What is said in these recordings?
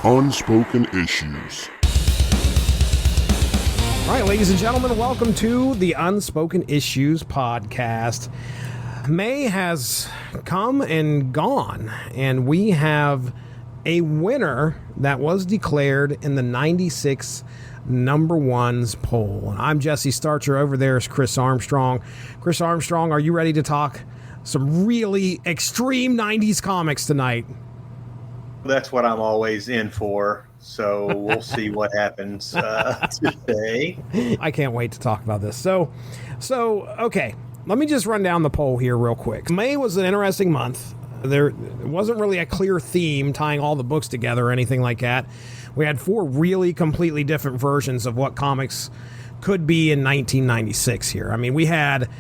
Unspoken Issues. All right, ladies and gentlemen, welcome to the Unspoken Issues podcast. May has come and gone, and we have a winner that was declared in the 96 number ones poll. I'm Jesse Starcher. Over there is Chris Armstrong. Chris Armstrong, are you ready to talk some really extreme 90s comics tonight? That's what I'm always in for. So we'll see what happens today. I can't wait to talk about this. So okay, let me just run down the poll here real quick. May was an interesting month. There wasn't really a clear theme tying all the books together or anything like that. We had four really completely different versions of what comics could be in 1996 here. I mean, we had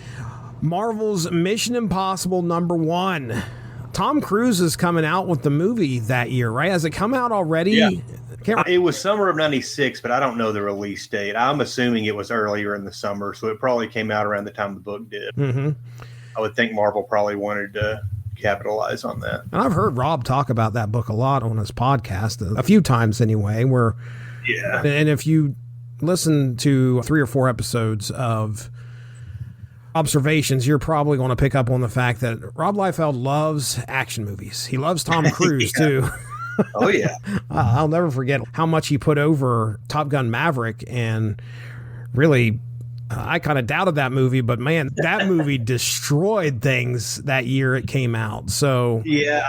Marvel's Mission Impossible #1. Tom Cruise is coming out with the movie that year, right? Has it come out already? Yeah. It was summer of 96, but I don't know the release date. I'm assuming it was earlier in the summer, so it probably came out around the time the book did. Mm-hmm. I would think Marvel probably wanted to capitalize on that. And I've heard Rob talk about that book a lot on his podcast, a few times anyway, where, yeah. And if you listen to 3 or 4 episodes of Observations, you're probably going to pick up on the fact that Rob Liefeld loves action movies. He loves Tom Cruise too. Oh yeah. I'll never forget how much he put over Top Gun Maverick, and really I kind of doubted that movie, but man, that movie destroyed things that year it came out. So yeah,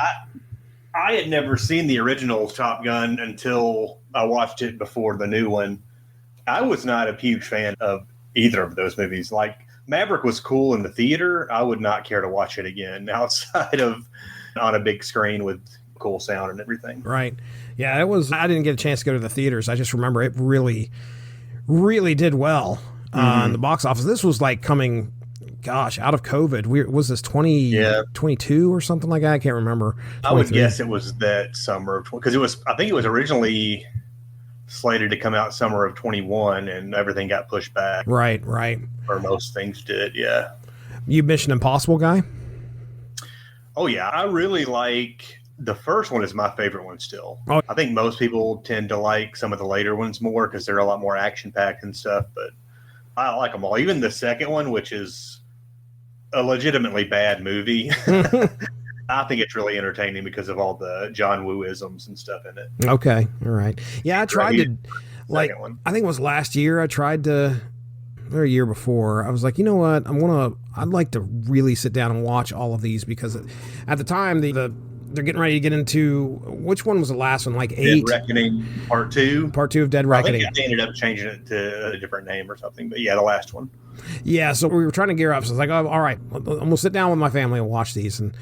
I had never seen the original Top Gun until I watched it before the new one. I was not a huge fan of either of those movies. Like, Maverick was cool in the theater. I would not care to watch it again outside of on a big screen with cool sound and everything. Right. Yeah, it was. I didn't get a chance to go to the theaters. I just remember it really, really did well in the box office. This was like coming, gosh, out of COVID. Was this 2022 or something like that? I can't remember. I would guess it was that summer of because it was. I think it was originally slated to come out summer of 21, and everything got pushed back. Right. Or most things did. Yeah. You Mission Impossible guy? Oh yeah, I really like. The first one is my favorite one still. Oh. I think most people tend to like some of the later ones more because they're a lot more action-packed and stuff, but I like them all. Even the second one, which is a legitimately bad movie, I think it's really entertaining because of all the John Woo-isms and stuff in it. Okay, all right. Yeah, I tried to, like, one. I think it was last year, or a year before, I was like, you know what, I'd like to really sit down and watch all of these because at the time, they're getting ready to get into, which one was the last one? Like 8? Dead Reckoning Part 2. Part 2 of Dead Reckoning. I think they ended up changing it to a different name or something, but yeah, the last one. Yeah, so we were trying to gear up. So I was like, oh, all right, I'm going to sit down with my family and watch these. And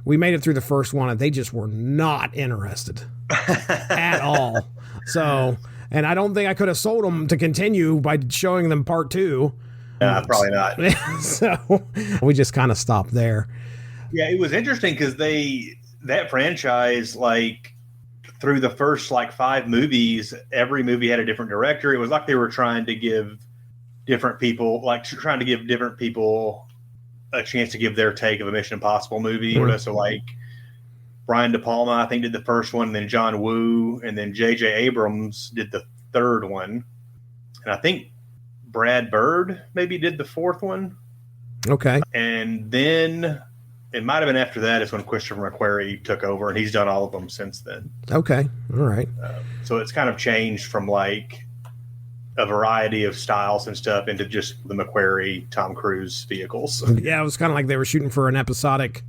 we made it through the first one, and they just were not interested at all. So, and I don't think I could have sold them to continue by showing them Part 2. Probably not. So we just kind of stopped there. Yeah, it was interesting because that franchise, like, through the first, like, 5 movies, every movie had a different director. It was like they were trying to give different people a chance to give their take of a Mission Impossible movie. Mm-hmm. So, like, Brian De Palma, I think, did the first one, then John Woo, and then J.J. Abrams did the third one. And I think Brad Bird maybe did the 4th one. Okay. And then it might have been after that is when Christopher McQuarrie took over, and he's done all of them since then. Okay. All right. So it's kind of changed from like a variety of styles and stuff into just the McQuarrie, Tom Cruise vehicles. Yeah, it was kind of like they were shooting for an episodic.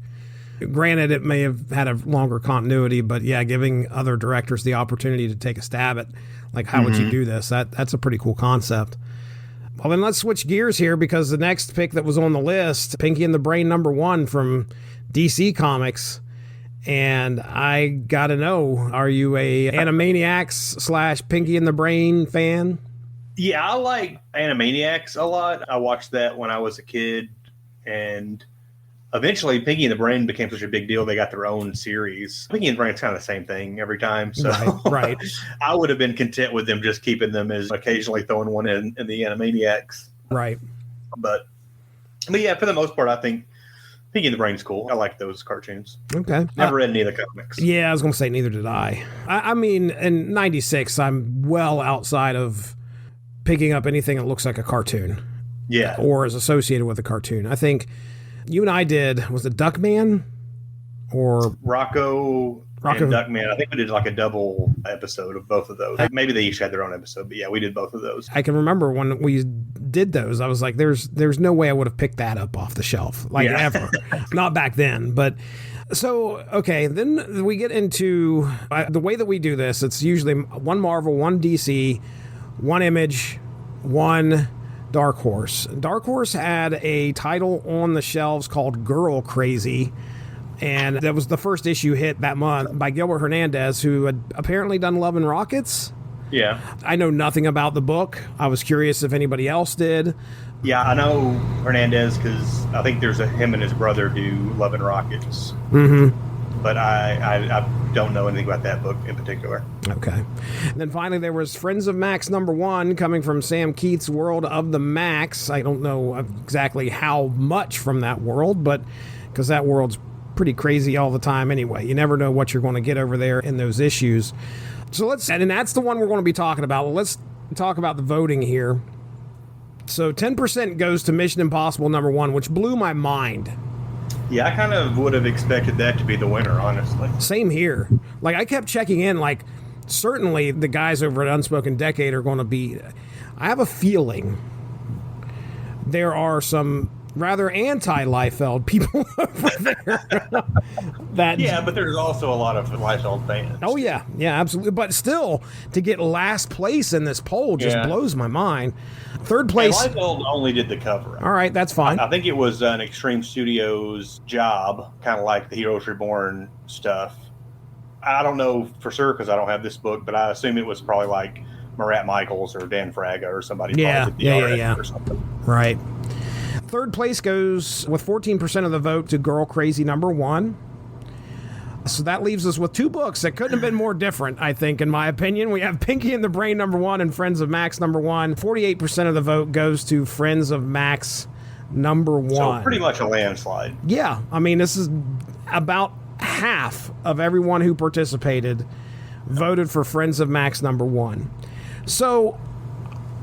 Granted, it may have had a longer continuity, but yeah, giving other directors the opportunity to take a stab at, like, how would you do this? That's a pretty cool concept. Well, then let's switch gears here because the next pick that was on the list, Pinky and the Brain #1 from DC Comics. And I got to know, are you a Animaniacs / Pinky and the Brain fan? Yeah, I like Animaniacs a lot. I watched that when I was a kid, and eventually Pinky and the Brain became such a big deal, they got their own series. Pinky and the Brain is kind of the same thing every time. So right. I would have been content with them just keeping them as occasionally throwing one in the Animaniacs. Right. But yeah, for the most part, I think Pinky and the Brain's cool. I like those cartoons. Okay. Never read any of the comics. Yeah, I was going to say neither did I. I mean, in 96, I'm well outside of picking up anything that looks like a cartoon. Yeah. Or is associated with a cartoon. I think you and I did, was it Duckman? Or Rocco and Duckman. I think we did like a double episode of both of those. Maybe they each had their own episode, but yeah, we did both of those. I can remember when we did those, I was like, there's no way I would have picked that up off the shelf, ever. Not back then, but... So, okay, then we get into the way that we do this. It's usually one Marvel, one DC, one Image, one Dark Horse. Dark Horse had a title on the shelves called Girl Crazy, and that was the first issue hit that month by Gilbert Hernandez, who had apparently done Love and Rockets. Yeah. I know nothing about the book. I was curious if anybody else did. Yeah, I know Hernandez because I think there's him and his brother do Love and Rockets. Mm-hmm. But I don't know anything about that book in particular. Okay. And then finally there was Friends of Maxx #1 coming from Sam Kieth's World of the Maxx. I don't know exactly how much from that world, but because that world's pretty crazy all the time anyway. You never know what you're going to get over there in those issues. So and that's the one we're going to be talking about. Let's talk about the voting here. So 10% goes to Mission Impossible #1, which blew my mind. Yeah, I kind of would have expected that to be the winner, honestly. Same here. Like, I kept checking in, like, certainly the guys over at Unspoken Decade are going to be... I have a feeling there are some rather anti-Liefeld people over there. Yeah, but there's also a lot of Liefeld fans. Oh, yeah. Yeah, absolutely. But still, to get last place in this poll just blows my mind. Third place... And Liefeld only did the cover. All right, that's fine. I think it was an Extreme Studios job, kind of like the Heroes Reborn stuff. I don't know for sure because I don't have this book, but I assume it was probably like Marat Michaels or Dan Fraga or somebody. Yeah. Or something. Right. Third place goes with 14% of the vote to Girl Crazy #1. So that leaves us with two books that couldn't have been more different, I think, in my opinion. We have Pinky and the Brain #1 and Friends of Maxx #1. 48% of the vote goes to Friends of Maxx #1. So pretty much a landslide. Yeah. I mean, this is about half of everyone who participated voted for Friends of Maxx #1. So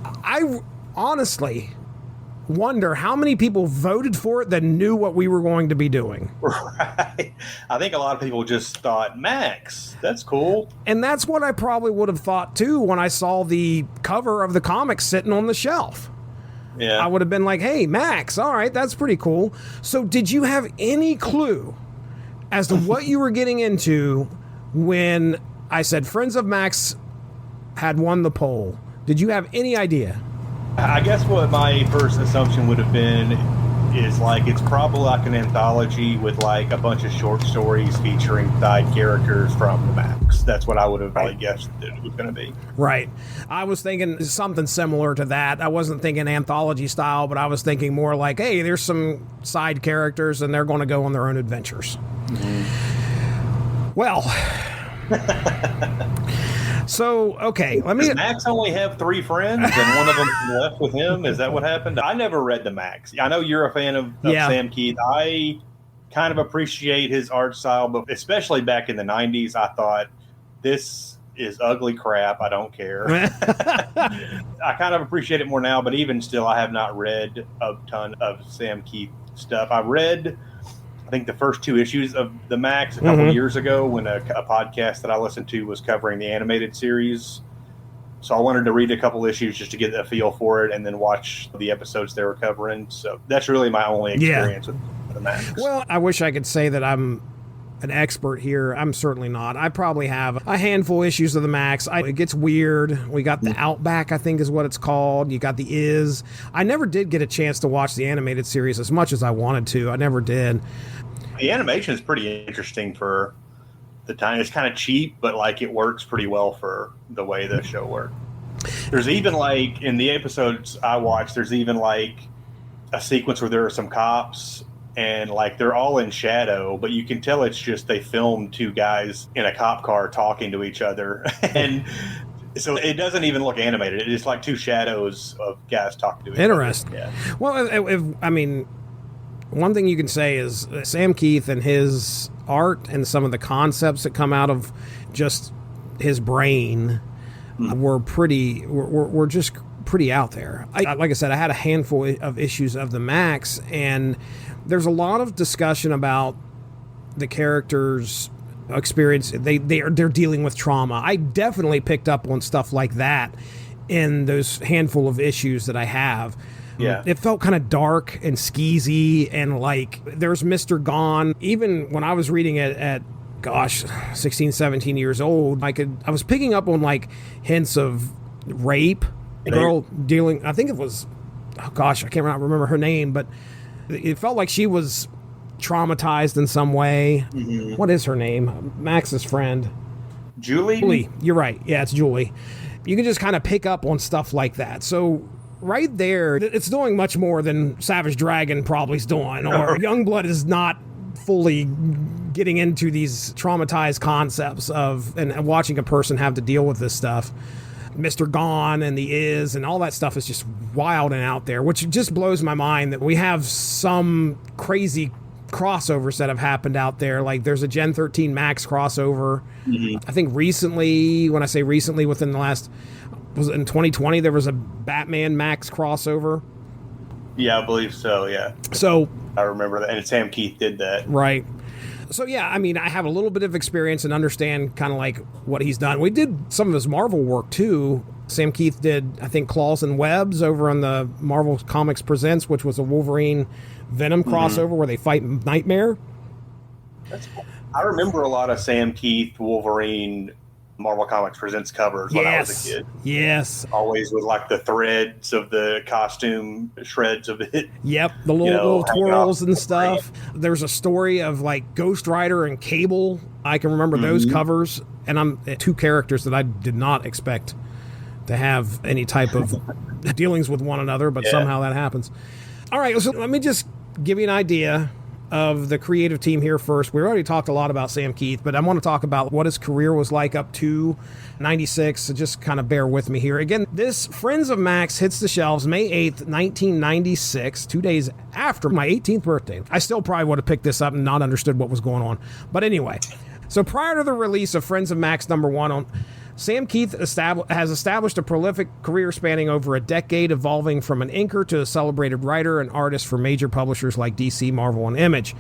I honestly wonder how many people voted for it that knew what we were going to be doing. Right. I think a lot of people just thought, Max, that's cool. And that's what I probably would have thought too when I saw the cover of the comic sitting on the shelf. Yeah. I would have been like, hey, Max, all right, that's pretty cool. So did you have any clue as to what you were getting into when I said Friends of Maxx had won the poll? Did you have any idea? I guess what my first assumption would have been is like it's probably like an anthology with like a bunch of short stories featuring side characters from the Max. That's what I would have probably guessed it was going to be. Right. I was thinking something similar to that. I wasn't thinking anthology style, but I was thinking more like, hey, there's some side characters and they're going to go on their own adventures. Mm-hmm. Well... So, okay, Does Max only have 3 friends and one of them left with him? Is that what happened? I never read the Max. I know you're a fan of Sam Kieth. I kind of appreciate his art style, but especially back in the 90s, I thought, this is ugly crap. I don't care. I kind of appreciate it more now, but even still, I have not read a ton of Sam Kieth stuff. I read... I think the first 2 issues of the Max a couple years ago when a podcast that I listened to was covering the animated series. So I wanted to read a couple issues just to get a feel for it and then watch the episodes they were covering. So that's really my only experience with the Max. Well, I wish I could say that I'm an expert here. I'm certainly not. I probably have a handful of issues of the Max. It gets weird. We got the Outback, I think is what it's called. You got the Is. I never did get a chance to watch the animated series as much as I wanted to. I never did. The animation is pretty interesting for the time. It's kind of cheap, but like it works pretty well for the way the show worked. There's even like in the episodes I watched, there's even like a sequence where there are some cops and like they're all in shadow, but you can tell it's just they filmed 2 guys in a cop car talking to each other. And so it doesn't even look animated. It's like 2 shadows of guys talking to each other. Interesting. Yeah. Well, I mean... one thing you can say is Sam Kieth and his art and some of the concepts that come out of just his brain were just pretty out there. Like I said, I had a handful of issues of the Maxx, and there's a lot of discussion about the characters' experience. They're dealing with trauma. I definitely picked up on stuff like that in those handful of issues that I have. Yeah. It felt kind of dark and skeezy, and like there's Mr. Gone. Even when I was reading it at 16, 17 years old, I was picking up on like hints of rape. A girl dealing, I think it was, I can't remember her name, but it felt like she was traumatized in some way. Mm-hmm. What is her name? Max's friend. Julie? You're right. Yeah, it's Julie. You can just kind of pick up on stuff like that. So right there, it's doing much more than Savage Dragon probably is doing, or Youngblood is not fully getting into these traumatized concepts and watching a person have to deal with this stuff. Mr. Gone and the Is and all that stuff is just wild and out there, which just blows my mind that we have some crazy crossovers that have happened out there. Like there's a Gen 13 Max crossover. Mm-hmm. I think recently, when I say recently, within the last, was it in 2020, there was a Batman Max crossover. Yeah, I believe so, yeah. So I remember that, and Sam Kieth did that. Right. So, yeah, I mean, I have a little bit of experience and understand kind of like what he's done. We did some of his Marvel work, too. Sam Kieth did, I think, Claws and Webs over on the Marvel Comics Presents, which was a Wolverine-Venom crossover where they fight Nightmare. That's cool. I remember a lot of Sam Kieth, Wolverine, Marvel Comics Presents covers when I was a kid. Yes. Always with like the threads of the costume, shreds of it. Yep, the little twirls and stuff. There's a story of like Ghost Rider and Cable. I can remember those covers. And I'm two characters that I did not expect to have any type of dealings with one another, but somehow that happens. All right, so let me just give you an idea of the creative team here first. We already talked a lot about Sam Kieth, but I want to talk about what his career was like up to 96, so just kind of bear with me here. Again, this Friends of Maxx hits the shelves May 8th, 1996, 2 days after my 18th birthday. I still probably would have picked this up and not understood what was going on. But anyway, so prior to the release of Friends of Maxx #1, Sam Kieth has established a prolific career spanning over a decade, evolving from an inker to a celebrated writer and artist for major publishers like DC, Marvel, and Image.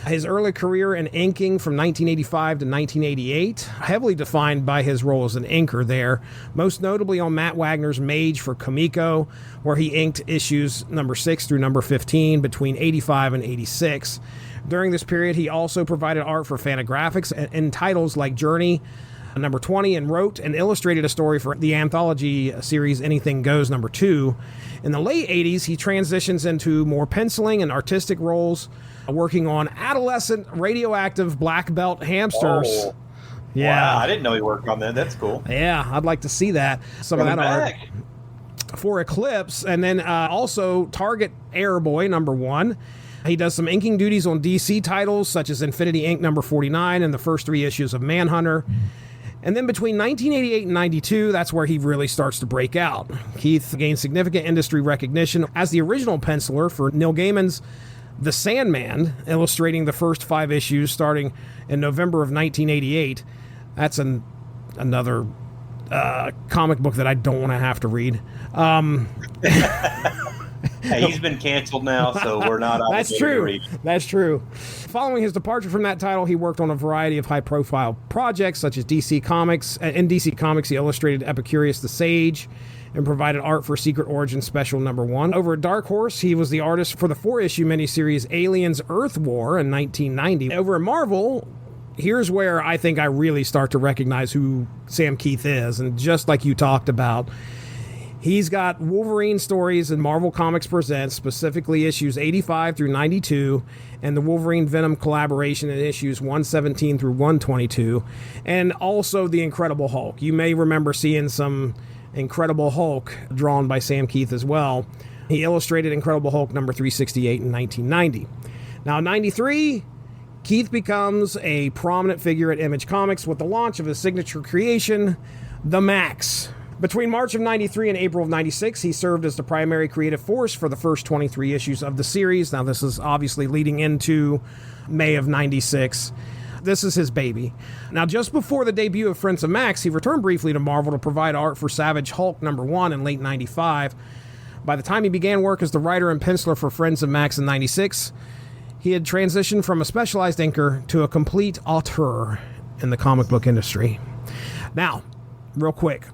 His early career in inking from 1985 to 1988, heavily defined by his role as an inker there, most notably on Matt Wagner's Mage for Comico, where he inked issues number 6 through number 15 between 85 and 86. During this period, he also provided art for Fantagraphics and titles like Journey, number 20, and wrote and illustrated a story for the anthology series Anything Goes #2. In the late 80s, he transitions into more penciling and artistic roles, working on adolescent radioactive black belt hamsters. Oh, yeah. Wow, I didn't know he worked on that. That's cool. Yeah, I'd like to see that. Some of that art for Eclipse, and then also Target Airboy #1. He does some inking duties on DC titles such as Infinity Inc. #49 and the first 3 issues of Manhunter. And then between 1988 and 92, that's where he really starts to break out. Kieth gained significant industry recognition as the original penciler for Neil Gaiman's The Sandman, illustrating the first 5 issues starting in November of 1988. That's another comic book that I don't want to have to read. Hey, he's been canceled now, so we're not obligated That's true. to read. That's true. Following his departure from that title, he worked on a variety of high-profile projects, such as DC Comics. In DC Comics, he illustrated Epicurus the Sage and provided art for Secret Origin Special #1. Over at Dark Horse, he was the artist for the 4-issue miniseries Aliens Earth War in 1990. Over at Marvel, here's where I think I really start to recognize who Sam Kieth is. And just like you talked about, he's got Wolverine stories in Marvel Comics Presents, specifically issues 85 through 92, and the Wolverine Venom collaboration in issues 117 through 122, and also the Incredible Hulk. You may remember seeing some Incredible Hulk drawn by Sam Kieth as well. He illustrated Incredible Hulk number 368 in 1990. Now, in 93, Kieth becomes a prominent figure at Image Comics with the launch of his signature creation, The Maxx. Between March of 93 and April of 96, he served as the primary creative force for the first 23 issues of the series. Now, this is obviously leading into May of 96. This is his baby. Now, just before the debut of Friends of Maxx, he returned briefly to Marvel to provide art for Savage Hulk #1 in late 95. By the time he began work as the writer and penciler for Friends of Maxx in 96, he had transitioned from a specialized inker to a complete auteur in the comic book industry. Now, real quick,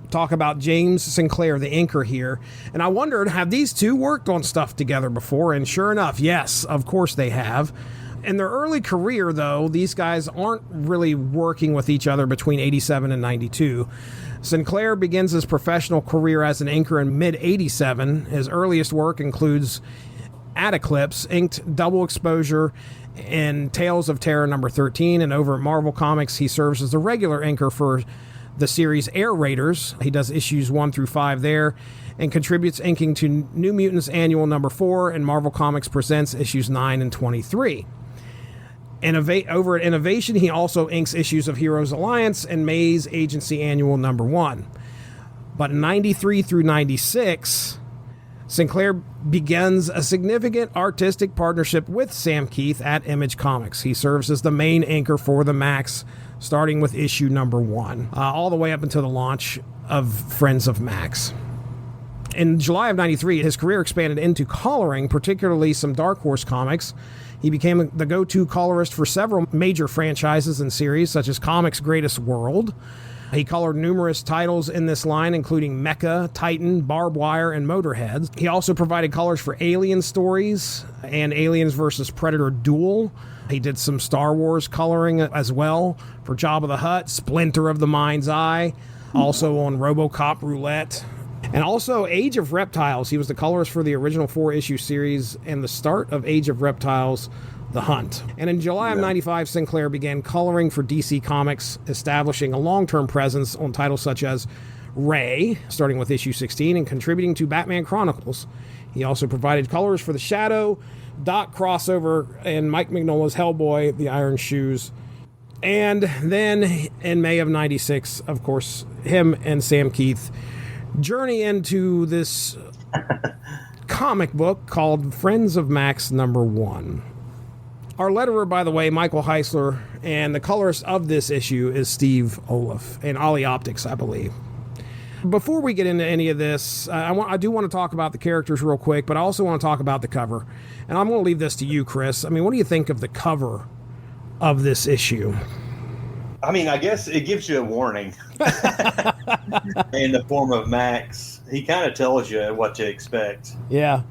talk about James Sinclair, the inker here. And I wondered, have these two worked on stuff together before? And sure enough, yes, of course they have. In their early career, though, these guys aren't really working with each other between 87 and 92. Sinclair begins his professional career as an inker in mid-87. His earliest work includes At Eclipse, inked Double Exposure, and Tales of Terror #13. And over at Marvel Comics, he serves as the regular inker for the series Air Raiders. He does issues 1 through 5 there, and contributes inking to New Mutants Annual #4, and Marvel Comics Presents issues 9 and 23. Over at Innovation, he also inks issues of Heroes Alliance and May's Agency Annual #1. But in 93 through 96, Sinclair begins a significant artistic partnership with Sam Kieth at Image Comics. He serves as the main inker for the Maxx, starting with issue #1, all the way up until the launch of Friends of Maxx. In July of 93, his career expanded into coloring, particularly some Dark Horse comics. He became the go-to colorist for several major franchises and series, such as Comics' Greatest World. He colored numerous titles in this line, including Mecha, Titan, Barbed Wire, and Motorhead. He also provided colors for Alien stories and Aliens vs. Predator Duel. He did some Star Wars coloring as well for Jabba the Hutt, Splinter of the Mind's Eye, also on RoboCop Roulette. And also Age of Reptiles. He was the colorist for the original 4-issue series and the start of Age of Reptiles, The Hunt. And in July of 95, Sinclair began coloring for DC Comics, establishing a long-term presence on titles such as Ray, starting with issue 16, and contributing to Batman Chronicles. He also provided colors for the Shadow, Doc crossover, and Mike Mignola's Hellboy, The Iron Shoes. And then in May of 96, of course, him and Sam Kieth journey into this comic book called Friends of Maxx #1. Our letterer, by the way, Michael Heisler, and the colorist of this issue is Steve Olaf and Ollie Optics, I believe. Before we get into any of this, I do want to talk about the characters real quick, but I also want to talk about the cover. And I'm going to leave this to you, Chris. I mean, what do you think of the cover of this issue? I mean, I guess it gives you a warning in the form of Max. He kind of tells you what to expect. Yeah.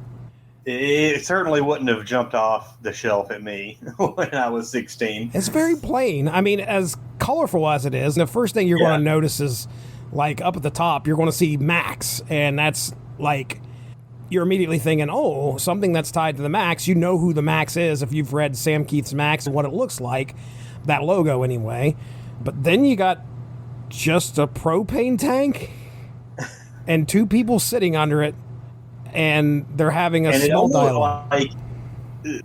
It certainly wouldn't have jumped off the shelf at me when I was 16. It's very plain. I mean, as colorful as it is, the first thing you're going to notice is, like, up at the top, you're going to see Max. And that's, like, you're immediately thinking, oh, something that's tied to the Max. You know who the Max is if you've read Sam Kieth's Max and what it looks like. That logo, anyway. But then you got just a propane tank and two people sitting under it, and they're having a small dialogue. Like,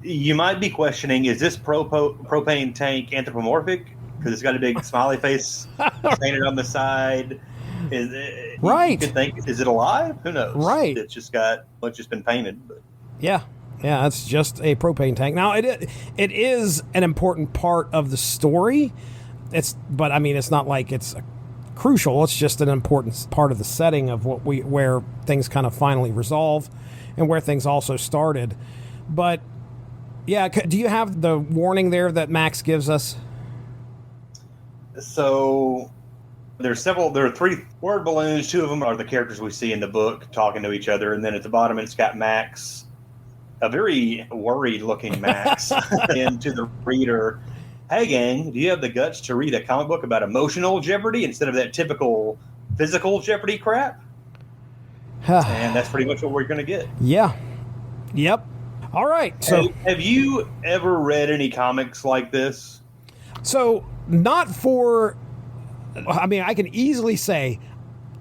you might be questioning, is this propane tank anthropomorphic? Because it's got a big smiley face painted on the side. Right. You could think, is it alive? Who knows? Right. It's just been painted. But. Yeah, it's just a propane tank. Now, it is an important part of the story. But I mean, it's not like it's crucial. It's just an important part of the setting of where things kind of finally resolve, and where things also started. But yeah, do you have the warning there that Max gives us? So there are 3 word balloons. 2 of them are the characters we see in the book talking to each other, and then at the bottom it's got Max, a very worried-looking Max, and to the reader, hey, gang, do you have the guts to read a comic book about emotional jeopardy instead of that typical physical jeopardy crap? And that's pretty much what we're going to get. Yeah. Yep. All right. So, have you ever read any comics like this? So, not for... I mean, I can easily say,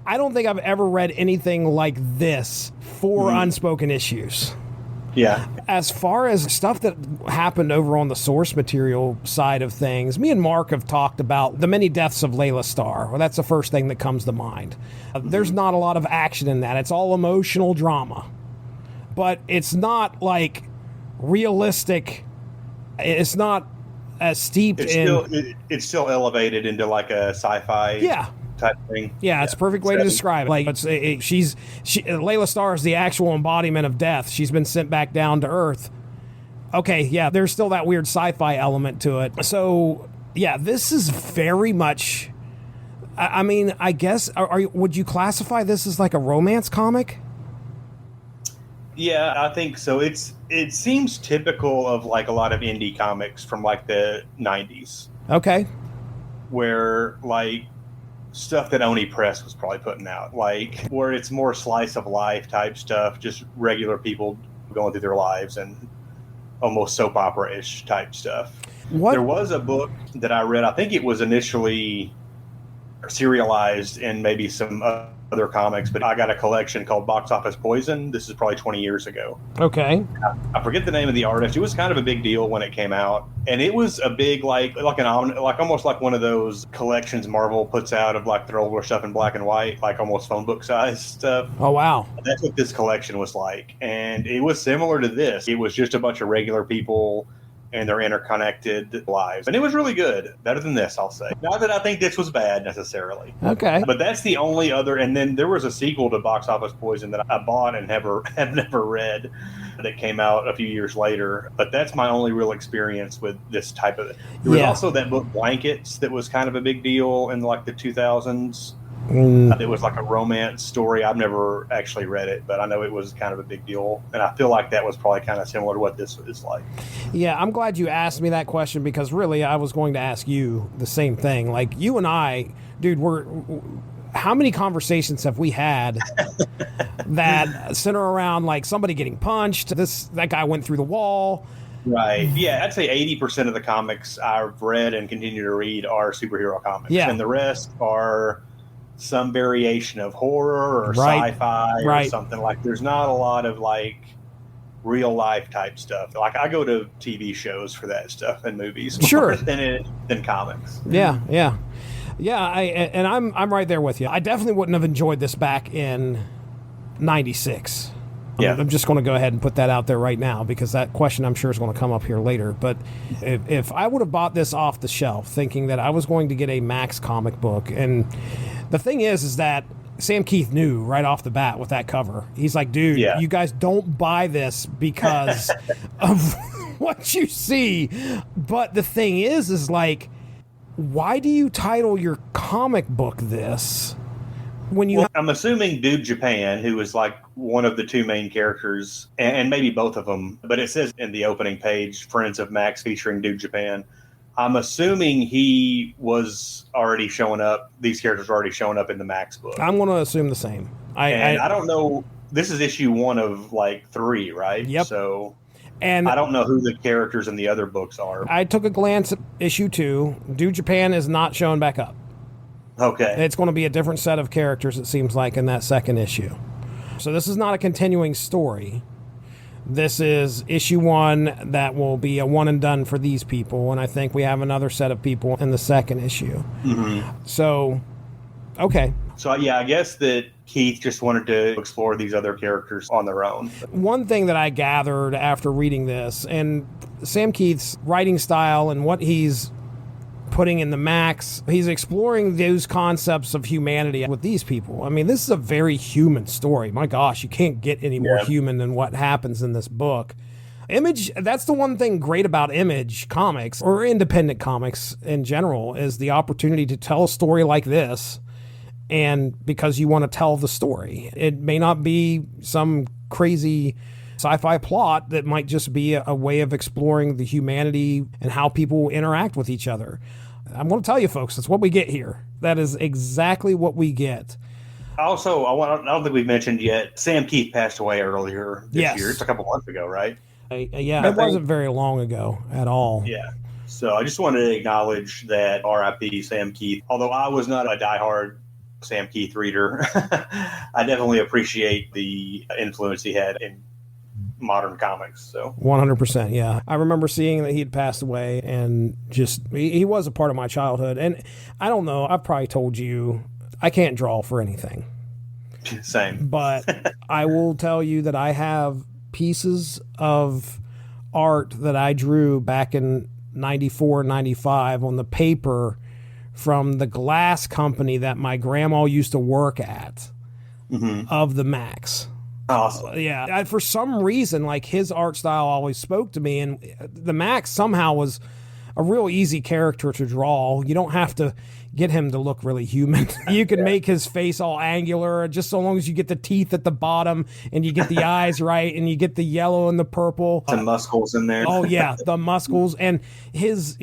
I don't think I've ever read anything like this for Unspoken Issues. Yeah. As far as stuff that happened over on the source material side of things, me and Mark have talked about the many deaths of Layla Starr. Well, that's the first thing that comes to mind. There's not a lot of action in that. It's all emotional drama. But it's not like realistic. It's not as steeped it's still elevated into like a sci-fi type thing. Yeah, it's a perfect way to describe it. Like Layla Starr is the actual embodiment of death. She's been sent back down to Earth. Okay, yeah, there's still that weird sci-fi element to it. So, yeah, this is very much. I mean, I guess would you classify this as like a romance comic? Yeah, I think so. It seems typical of like a lot of indie comics from like the 90s. Okay. Where like stuff that Oni Press was probably putting out, like where it's more slice of life type stuff, just regular people going through their lives and almost soap opera-ish type stuff. There was a book that I read, I think it was initially serialized in maybe some other comics, but I got a collection called Box Office Poison. This is probably 20 years ago. Okay. I forget the name of the artist. It was kind of a big deal when it came out, and it was a big like almost like one of those collections Marvel puts out of like their older stuff in black and white, like almost phone book size stuff. Oh wow. That's what this collection was like, and it was similar to this. It was just a bunch of regular people and their interconnected lives. And it was really good. Better than this, I'll say. Not that I think this was bad necessarily. Okay. But that's the only other. And then there was a sequel to Box Office Poison that I bought and have never read that came out a few years later. But that's my only real experience with this type of. There was also that book Blankets that was kind of a big deal in like the 2000s. It was like a romance story. I've never actually read it, but I know it was kind of a big deal. And I feel like that was probably kind of similar to what this is like. Yeah, I'm glad you asked me that question because really I was going to ask you the same thing. Like you and I, dude, how many conversations have we had that center around like somebody getting punched? That guy went through the wall. Right. Yeah, I'd say 80% of the comics I've read and continue to read are superhero comics. Yeah. And the rest are some variation of horror or sci-fi or something. Like there's not a lot of like real life type stuff. Like I go to TV shows for that stuff and movies more than comics. Yeah. I'm right there with you. I definitely wouldn't have enjoyed this back in '96. Yeah. I'm just going to go ahead and put that out there right now because that question I'm sure is going to come up here later. But if I would have bought this off the shelf thinking that I was going to get a Max comic book, and the thing is that Sam Kieth knew right off the bat with that cover. He's like, dude, you guys don't buy this because of what you see. But the thing is like, why do you title your comic book this? I'm assuming Dude Japan, who is like one of the two main characters, and maybe both of them, but it says in the opening page, Friends of Maxx featuring Dude Japan. I'm assuming he was already showing up. These characters were already showing up in the Max book. I'm going to assume the same. I don't know. This is issue 1 of like 3, right? Yep. So, and I don't know who the characters in the other books are. I took a glance at issue 2. Dude Japan is not showing back up. Okay. It's going to be a different set of characters, it seems like, in that second issue. So this is not a continuing story. This is issue 1 that will be a one and done for these people, and I think we have another set of people in the second issue. Mm-hmm. So, okay. So, yeah, I guess that Keith just wanted to explore these other characters on their own. One thing that I gathered after reading this, and Sam Kieth's writing style and what he's putting in the Max, he's exploring those concepts of humanity with these people. I mean, this is a very human story. My gosh, you can't get any more human than what happens in this book. Image, that's the one thing great about Image comics, or independent comics in general, is the opportunity to tell a story like this, and because you want to tell the story. It may not be some crazy sci-fi plot that might just be a way of exploring the humanity and how people interact with each other. I'm going to tell you, folks, that's what we get here. That is exactly what we get. Also, I don't think we've mentioned yet, Sam Kieth passed away earlier this year. It's a couple months ago, right? It wasn't very long ago at all. Yeah. So I just wanted to acknowledge that RIP Sam Kieth. Although I was not a diehard Sam Kieth reader, I definitely appreciate the influence he had in modern comics. So 100%. Yeah. I remember seeing that he had passed away, and just, he was a part of my childhood. And I don't know, I've probably told you, I can't draw for anything. Same. But I will tell you that I have pieces of art that I drew back in 94, 95 on the paper from the glass company that my grandma used to work at, of the Maxx. Awesome. Yeah. For some reason, like, his art style always spoke to me, and the Maxx somehow was a real easy character to draw. You don't have to get him to look really human. You can make his face all angular, just so long as you get the teeth at the bottom and you get the eyes right and you get the yellow and the purple. Some muscles in there. Oh yeah, the muscles. And his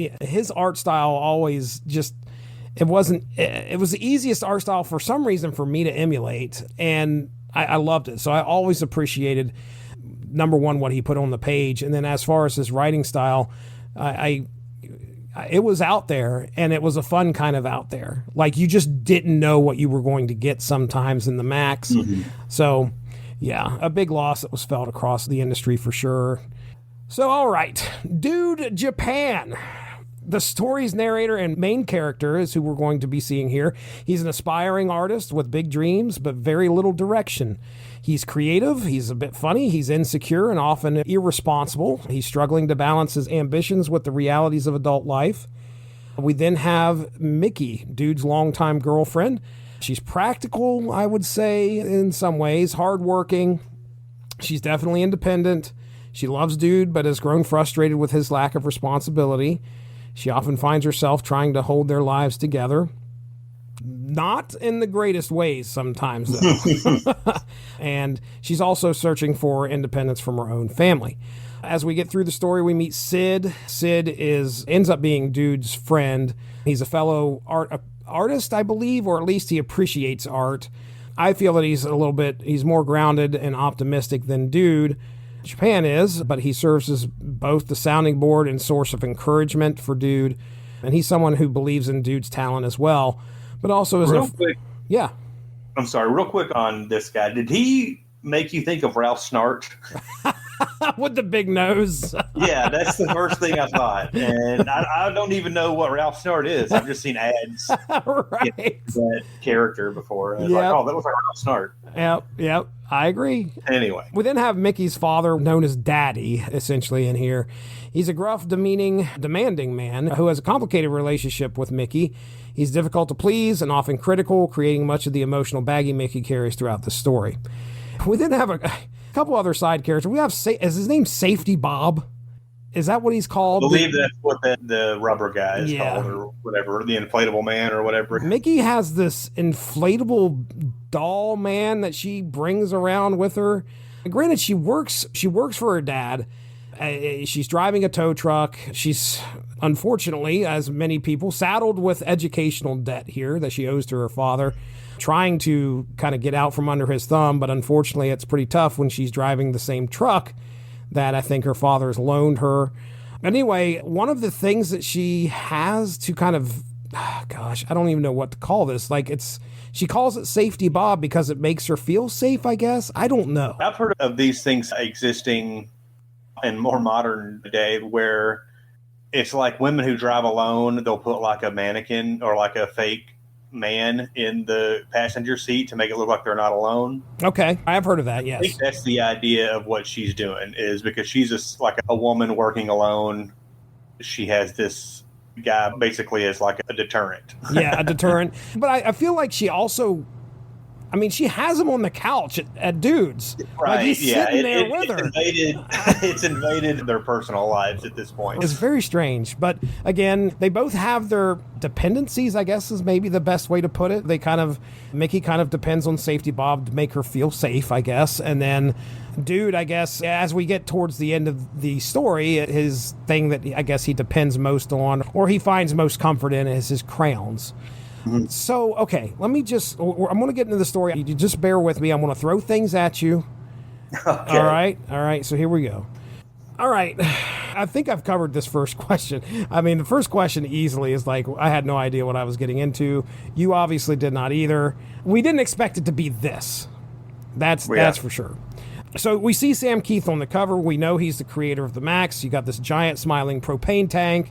art style always just, it was the easiest art style for some reason for me to emulate, and I loved it. So I always appreciated, number one, what he put on the page, and then as far as his writing style, it was out there, and it was a fun kind of out there. Like, you just didn't know what you were going to get sometimes in the Maxx. So, yeah, a big loss that was felt across the industry for sure. So, all right, Dude Japan. The story's narrator and main character is who we're going to be seeing here. He's an aspiring artist with big dreams, but very little direction. He's creative, he's a bit funny, he's insecure and often irresponsible. He's struggling to balance his ambitions with the realities of adult life. We then have Mickey, Dude's longtime girlfriend. She's practical, I would say, in some ways, hardworking. She's definitely independent. She loves Dude, but has grown frustrated with his lack of responsibility. She often finds herself trying to hold their lives together. Not in the greatest ways sometimes, though. And she's also searching for independence from her own family. As we get through the story, we meet Sid. Sid ends up being Dude's friend. He's a fellow artist, I believe, or at least he appreciates art. I feel that he's more grounded and optimistic than Dude. Japan is, but he serves as both the sounding board and source of encouragement for Dude. And he's someone who believes in Dude's talent as well, but also is real quick. Yeah. I'm sorry, real quick on this guy. Did he make you think of Ralph Snart? With the big nose. Yeah, that's the first thing I thought. And I don't even know what Ralph Snart is. I've just seen ads right. that character before. And like, oh, that was like Ralph Snart. Yep. I agree. Anyway. We then have Mickey's father, known as Daddy, essentially, in here. He's a gruff, demanding man who has a complicated relationship with Mickey. He's difficult to please and often critical, creating much of the emotional baggage Mickey carries throughout the story. We then have a couple other side characters. We have, is his name Safety Bob? Is that what he's called? I believe that's what the rubber guy is called, or whatever, the inflatable man or whatever. Mickey has this inflatable doll man that she brings around with her. Granted, she works for her dad. She's driving a tow truck. She's, unfortunately, as many people, saddled with educational debt here that she owes to her father, trying to kind of get out from under his thumb, but unfortunately it's pretty tough when she's driving the same truck that I think her father has loaned her. Anyway, one of the things that she has to kind of, gosh, I don't even know what to call this. Like, she calls it Safety Bob because it makes her feel safe, I guess. I don't know. I've heard of these things existing in more modern day where it's like women who drive alone, they'll put like a mannequin or like a fake man in the passenger seat to make it look like they're not alone. Okay, I've heard of that, yes. I think that's the idea of what she's doing, is because she's just like a woman working alone. She has this guy basically as like a deterrent. Yeah, a deterrent. But I feel like she also, I mean, she has him on the couch at Dude's. Right, like, he's sitting there with her. It's invaded their personal lives at this point. It's very strange. But again, they both have their dependencies, I guess is maybe the best way to put it. Mickey kind of depends on Safety Bob to make her feel safe, I guess. And then Dude, I guess, as we get towards the end of the story, his thing that I guess he depends most on, or he finds most comfort in, is his crayons. Mm-hmm. So, okay, I'm going to get into the story. You just bear with me. I'm going to throw things at you. Okay. All right, so here we go. All right, I think I've covered this first question. I mean, the first question easily is like, I had no idea what I was getting into. You obviously did not either. We didn't expect it to be this. That's for sure. So we see Sam Kieth on the cover. We know he's the creator of the Maxx. You got this giant smiling propane tank.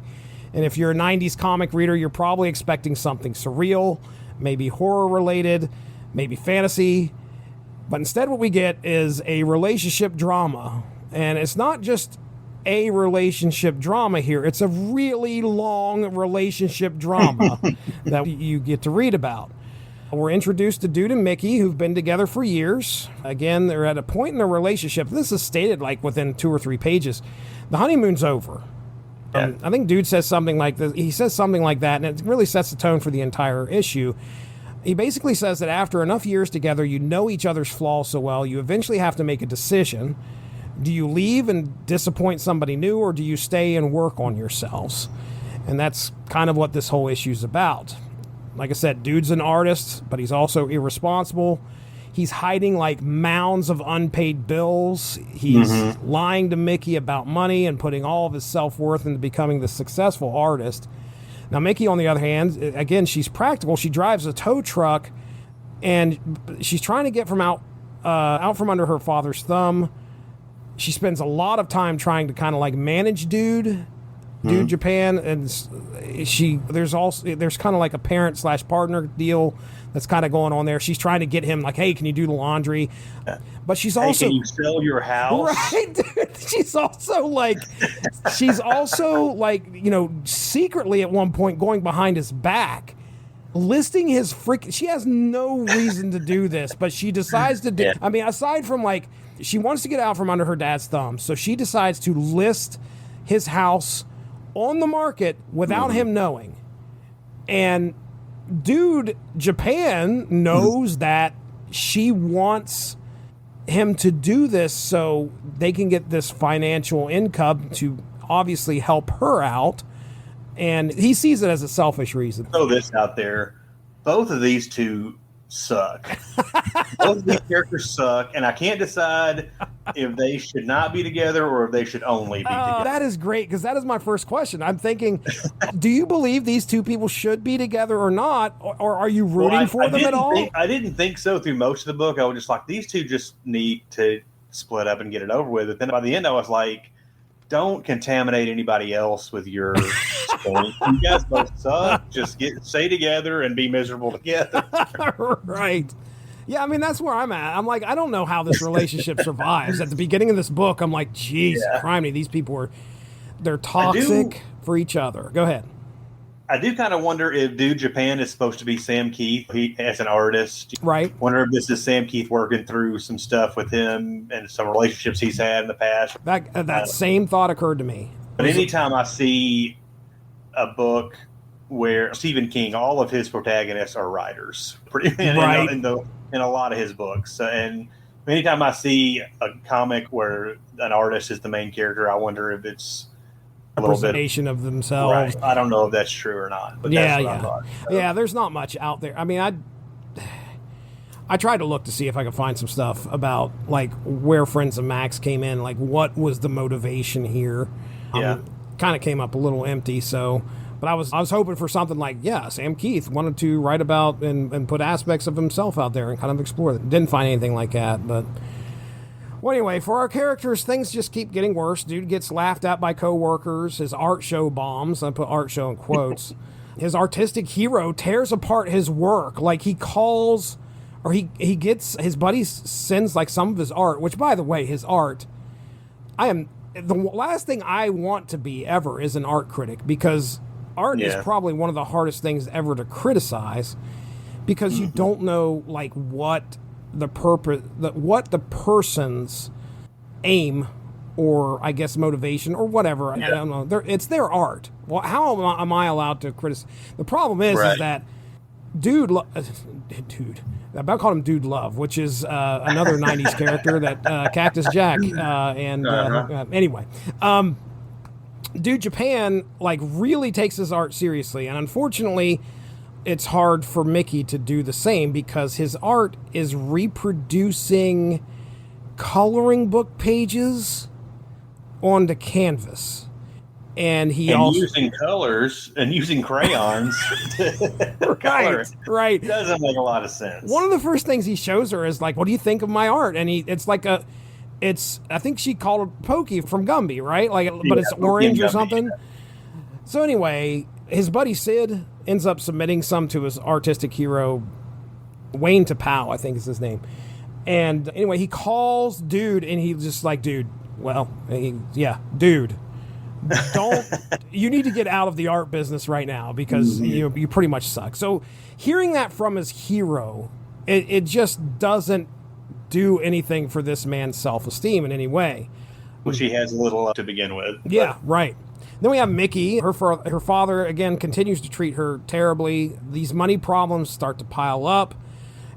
And if you're a 90s comic reader, you're probably expecting something surreal, maybe horror related, maybe fantasy. But instead what we get is a relationship drama. And it's not just a relationship drama here. It's a really long relationship drama that you get to read about. We're introduced to Dude and Mickey, who've been together for years. Again, they're at a point in their relationship. This is stated like within 2 or 3 pages. The honeymoon's over. Yeah. I think Dude says something like this. He says something like that, and it really sets the tone for the entire issue. He basically says that after enough years together, you know each other's flaws so well, you eventually have to make a decision. Do you leave and disappoint somebody new, or do you stay and work on yourselves? And that's kind of what this whole issue is about. Like I said, Dude's an artist, but he's also irresponsible. He's hiding like mounds of unpaid bills. He's lying to Mickey about money and putting all of his self-worth into becoming the successful artist. Now, Mickey, on the other hand, again, she's practical. She drives a tow truck, and she's trying to get out from under her father's thumb. She spends a lot of time trying to kind of like manage Dude Japan, and there's kind of like a parent/partner deal that's kind of going on there. She's trying to get him like, hey, can you do the laundry? But she's also, can you sell your house? Right, dude. She's also like, secretly at one point going behind his back, listing his she has no reason to do this, but she decides to do. Yeah. I mean, aside from like, she wants to get out from under her dad's thumb, so she decides to list his house on the market without him knowing. And Dude Japan knows that she wants him to do this so they can get this financial income to obviously help her out. And he sees it as a selfish reason. Throw this out there. Both of these two suck. Both of these characters suck, and I can't decide if they should not be together or if they should only be together. That is great, because that is my first question. I'm thinking, do you believe these two people should be together or not, or are you rooting for them at all? I didn't think so through most of the book. I was just like, these two just need to split up and get it over with. But then by the end, I was like, don't contaminate anybody else with your point. You guys both suck. Just stay together and be miserable together. Right. Yeah, I mean, that's where I'm at. I'm like, I don't know how this relationship survives. At the beginning of this book, I'm like, geez, criminy, these people they're toxic for each other. Go ahead. I do kind of wonder if Dude Japan is supposed to be Sam Kieth. He as an artist. Right. Wonder if this is Sam Kieth working through some stuff with him and some relationships he's had in the past. That same thought occured to me. But anytime I see a book where Stephen King, all of his protagonists are writers, in a lot of his books. And anytime I see a comic where an artist is the main character, I wonder if it's a representation of themselves. Right. I don't know if that's true or not. But that's what I thought. So. Yeah, there's not much out there. I mean, I tried to look to see if I could find some stuff about like where Friends of Maxx came in, like what was the motivation here. Kind of came up a little empty. So, but I was hoping for something like, Sam Kieth wanted to write about and put aspects of himself out there and kind of explore it. Didn't find anything like that, but. Well, anyway, for our characters, things just keep getting worse. Dude gets laughed at by coworkers. His art show bombs. I put art show in quotes. His artistic hero tears apart his work. Like he calls, or he gets, his buddy sends like some of his art, which by the way, his art, the last thing I want to be ever is an art critic, because art is probably one of the hardest things ever to criticize, because you don't know like what the purpose, what the person's aim or I guess motivation or whatever. I don't know. It's their art. Well, how am I allowed to criticize? The problem is that Dude, I about called him Dude Love, which is another 90s character that Cactus Jack anyway. Dude Japan like really takes his art seriously, and unfortunately it's hard for Mickey to do the same, because his art is reproducing coloring book pages onto canvas. And using colors and using crayons to color it. Right. It doesn't make a lot of sense. One of the first things he shows her is like, what do you think of my art? And it's like I think she called it Pokey from Gumby, right? Like, but it's Pokey orange and or Gumby, something. yeah. So anyway, his buddy Sid ends up submitting some to his artistic hero, Wayne Tapau, I think is his name. And anyway, he calls dude, and he's just like, dude, dude, don't, you need to get out of the art business right now because you pretty much suck. So hearing that from his hero, it just doesn't do anything for this man's self-esteem in any way. Which he has little to begin with. Yeah, right. Then we have Mickey. Her father, again, continues to treat her terribly. These money problems start to pile up.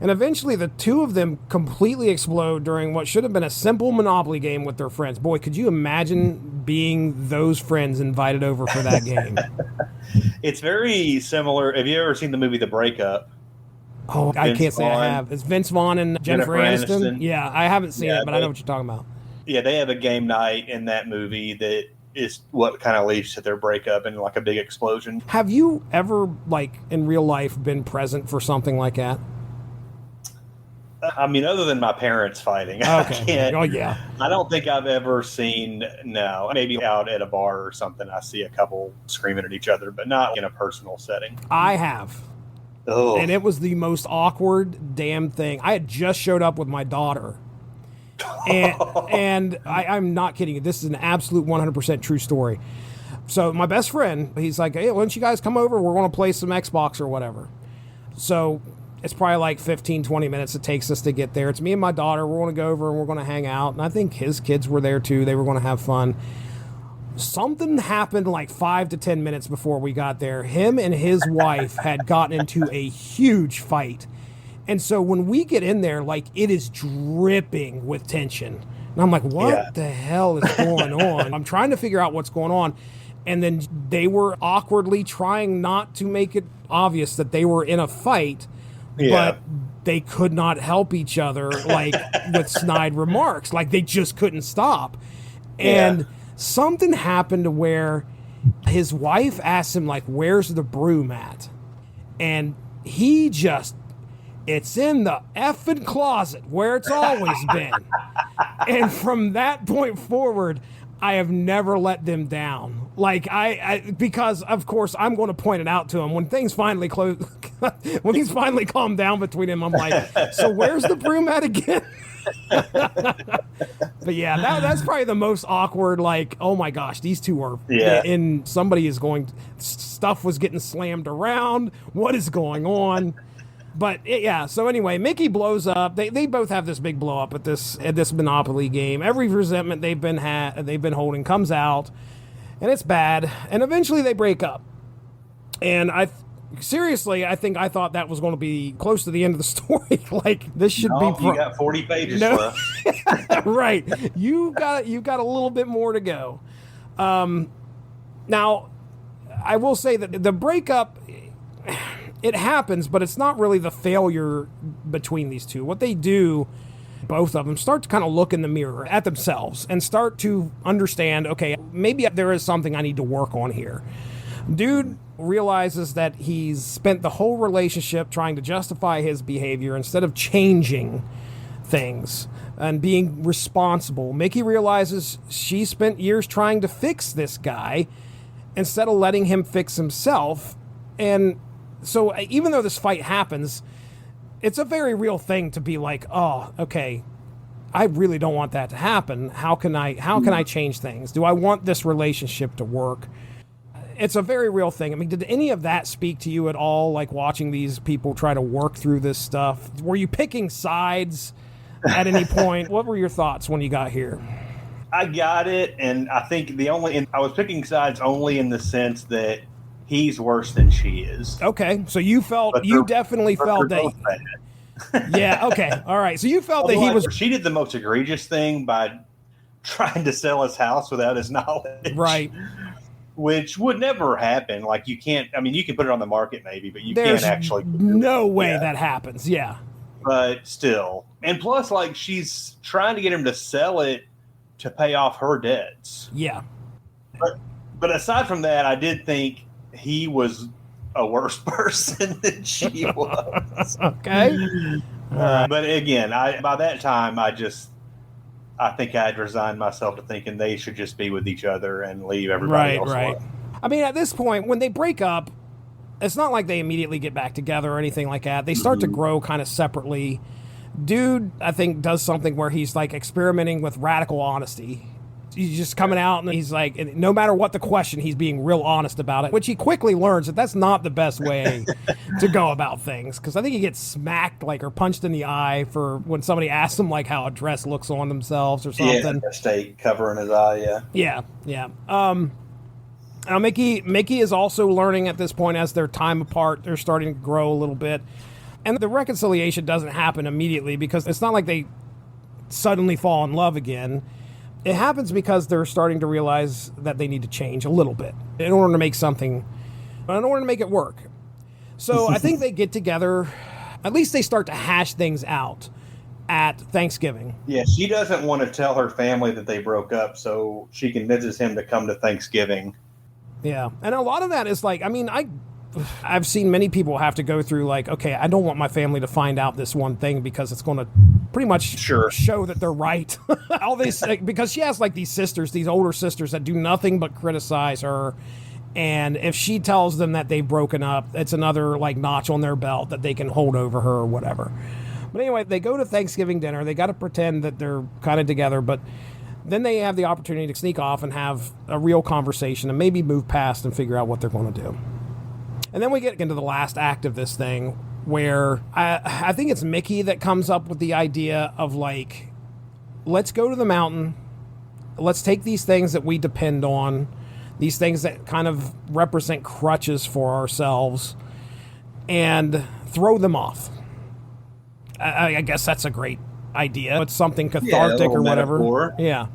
And eventually the two of them completely explode during what should have been a simple Monopoly game with their friends. Boy, could you imagine being those friends invited over for that game? It's very similar. Have you ever seen the movie The Breakup? Oh, I can't say I have. It's Vince Vaughn and Jennifer Aniston. Yeah, I haven't seen it, but I know what you're talking about. Yeah, they have a game night in that movie that is what kind of leads to their breakup and like a big explosion. Have you ever, like, in real life been present for something like that? I mean, other than my parents fighting, Okay. I can't. Oh, yeah. I don't think I've ever seen, no, maybe out at a bar or something, I see a couple screaming at each other, but not in a personal setting. I have. Oh. And it was the most awkward damn thing. I had just showed up with my daughter. And I'm not kidding you. This is an absolute 100% true story. So my best friend, he's like, hey, why don't you guys come over? We're going to play some Xbox or whatever. So it's probably like 15, 20 minutes it takes us to get there. It's me and my daughter. We're going to go over and we're going to hang out. And I think his kids were there too. They were going to have fun. Something happened like 5 to 10 minutes before we got there. Him and his wife had gotten into a huge fight. And so when we get in there, like, it is dripping with tension. And I'm like, what the hell is going on? I'm trying to figure out what's going on. And then they were awkwardly trying not to make it obvious that they were in a fight, but they could not help each other, like, with snide remarks. Like, they just couldn't stop. And something happened to where his wife asked him, like, where's the broom at? And he just, it's in the effing closet where it's always been. And from that point forward, I have never let them down. Like, because of course I'm going to point it out to him when things finally when he's finally calmed down between him. I'm like, so where's the broom at again? But yeah, that's probably the most awkward. Like, oh my gosh, these two are and somebody is going. Stuff was getting slammed around. What is going on? But so anyway, Mickey blows up. They both have this big blow up at this Monopoly game. Every resentment they've been holding comes out, and it's bad. And eventually they break up. And I thought that was going to be close to the end of the story. Like, this should be. You got 40 pages left. Right. You've got a little bit more to go. Now, I will say that the breakup, it happens, but it's not really the failure between these two. What they do, both of them, start to kind of look in the mirror at themselves and start to understand, okay, maybe there is something I need to work on here. Dude realizes that he's spent the whole relationship trying to justify his behavior instead of changing things and being responsible. Mickey realizes she spent years trying to fix this guy instead of letting him fix himself. And so even though this fight happens, it's a very real thing to be like, oh, okay, I really don't want that to happen. How can I change things? Do I want this relationship to work? It's a very real thing. I mean, did any of that speak to you at all, like watching these people try to work through this stuff? Were you picking sides at any point? What were your thoughts when you got here? I got it, and I think I was picking sides only in the sense that he's worse than she is. Okay, so you definitely felt that. Yeah. Okay. All right. So you felt that he was. She did the most egregious thing by trying to sell his house without his knowledge. Right. Which would never happen. Like, you can't. I mean, you can put it on the market maybe, but can't actually. No way that happens. Yeah. But still, and plus, like, she's trying to get him to sell it to pay off her debts. Yeah. But aside from that, I did think he was a worse person than she was. Okay. But again, by that time, I think I'd resigned myself to thinking they should just be with each other and leave everybody else alone. I mean, at this point, when they break up, it's not like they immediately get back together or anything like that. They start to grow kind of separately. Dude, I think, does something where he's like experimenting with radical honesty. He's just coming out and he's like, no matter what the question, he's being real honest about it, which he quickly learns that that's not the best way to go about things. Because I think he gets smacked like or punched in the eye for when somebody asks him like how a dress looks on themselves or something. Yeah, stay covering his eye. Yeah. Now Mickey is also learning at this point as their time apart. They're starting to grow a little bit, and the reconciliation doesn't happen immediately because it's not like they suddenly fall in love again. It happens because they're starting to realize that they need to change a little bit in order to make it work. So I think they get together, at least they start to hash things out at Thanksgiving. Yeah, she doesn't want to tell her family that they broke up, so she convinces him to come to Thanksgiving. Yeah, and a lot of that is like, I mean, I've seen many people have to go through like, okay, I don't want my family to find out this one thing because it's going to pretty much show that they're right. All these, because she has like these older sisters that do nothing but criticize her. And if she tells them that they've broken up, it's another like notch on their belt that they can hold over her or whatever. But anyway, they go to Thanksgiving dinner. They got to pretend that they're kind of together, but then they have the opportunity to sneak off and have a real conversation and maybe move past and figure out what they're going to do. And then we get into the last act of this thing where I think it's Mickey that comes up with the idea of like, let's go to the mountain. Let's take these things that we depend on, these things that kind of represent crutches for ourselves, and throw them off. I guess that's a great idea. It's something cathartic or whatever. Metaphor. Yeah.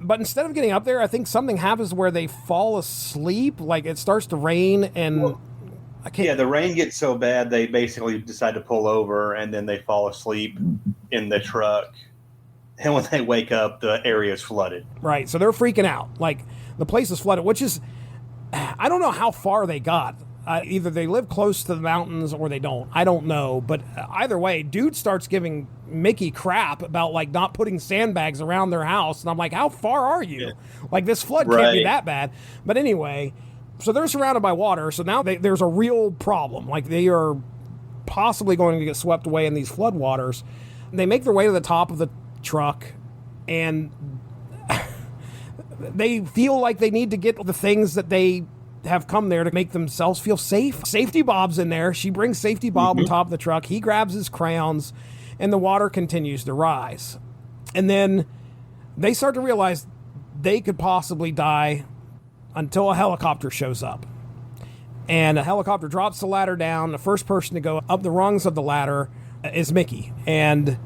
But instead of getting up there, I think something happens where they fall asleep. Like it starts to rain and... the rain gets so bad they basically decide to pull over and then they fall asleep in the truck. And when they wake up, the area is flooded. Right, so they're freaking out. Like, the place is flooded, which is... I don't know how far they got. Either they live close to the mountains or they don't. I don't know. But either way, dude starts giving Mickey crap about, like, not putting sandbags around their house. And I'm like, how far are you? Yeah. Like, this flood can't be that bad. But anyway... So they're surrounded by water, so now there's a real problem. Like, they are possibly going to get swept away in these floodwaters. They make their way to the top of the truck, and they feel like they need to get the things that they have come there to make themselves feel safe. Safety Bob's in there. She brings Safety Bob on top of the truck. He grabs his crayons, and the water continues to rise. And then they start to realize they could possibly die until a helicopter shows up. And a helicopter drops the ladder down. The first person to go up the rungs of the ladder is Mickey. And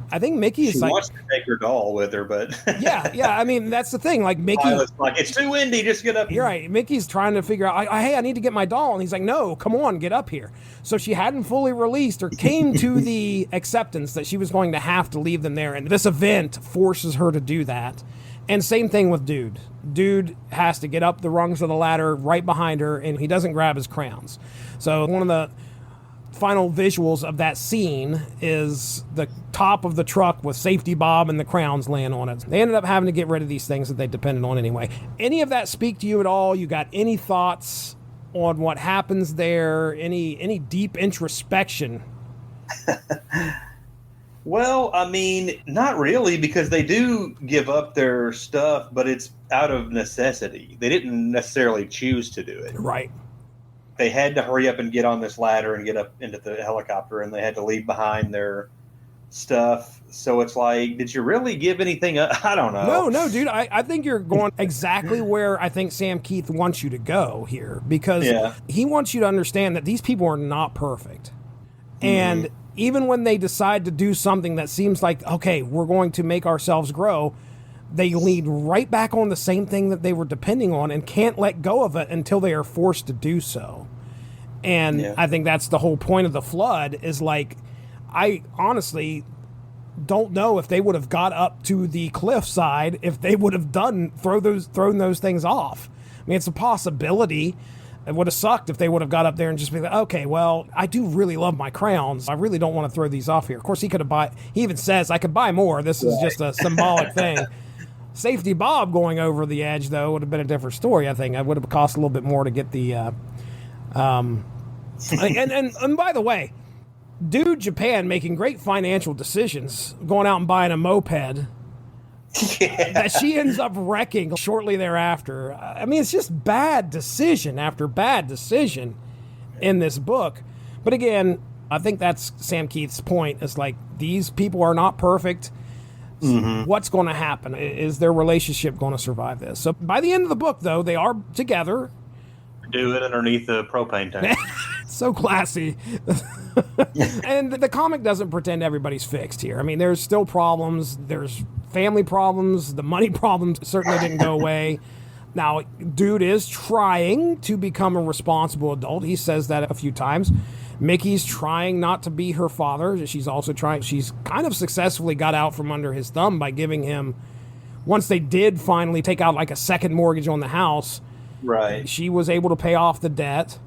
I think Mickey is she wants to take her doll with her, but... yeah, I mean, that's the thing. Like, Mickey... like, it's too windy, just get up here. You're right. Mickey's trying to figure out, hey, I need to get my doll. And he's like, no, come on, get up here. So she hadn't fully released or came to the acceptance that she was going to have to leave them there. And this event forces her to do that. And same thing with Dude. Dude has to get up the rungs of the ladder right behind her, and he doesn't grab his crowns. So one of the final visuals of that scene is the top of the truck with Safety Bob and the crowns laying on it. They ended up having to get rid of these things that they depended on anyway. Any of that speak to you at all? You got any thoughts on what happens there? Any deep introspection? Well, I mean, not really, because they do give up their stuff, but it's out of necessity. They didn't necessarily choose to do it. Right. They had to hurry up and get on this ladder and get up into the helicopter, and they had to leave behind their stuff. So it's like, did you really give anything up? I don't know. No, dude. I think you're going exactly where I think Sam Kieth wants you to go here, because he wants you to understand that these people are not perfect. And even when they decide to do something that seems like, okay, we're going to make ourselves grow, they lead right back on the same thing that they were depending on and can't let go of it until they are forced to do so. And I think that's the whole point of the flood, is like, I honestly don't know if they would have got up to the cliffside if they would have thrown those things off. I mean, it's a possibility. It would have sucked if they would have got up there and just been like, okay, well, I do really love my crayons. I really don't want to throw these off here. Of course, he even says, I could buy more. This is just a symbolic thing. Safety Bob going over the edge, though, would have been a different story, I think. It would have cost a little bit more to get the... and by the way, dude Japan making great financial decisions, going out and buying a moped... Yeah. That she ends up wrecking shortly thereafter. I mean, it's just bad decision after bad decision in this book. But again, I think that's Sam Kieth's point. It's like, these people are not perfect. Mm-hmm. What's going to happen? Is their relationship going to survive this? So by the end of the book, though, they are together. Do it underneath the propane tank. So classy. And the comic doesn't pretend everybody's fixed here. I mean, there's still problems. There's family problems. The money problems certainly didn't go away. Now, dude is trying to become a responsible adult. He says that a few times. Mickey's trying not to be her father. She's also trying. She's kind of successfully got out from under his thumb by giving him, once they did finally take out like a second mortgage on the house, right, she was able to pay off the debt.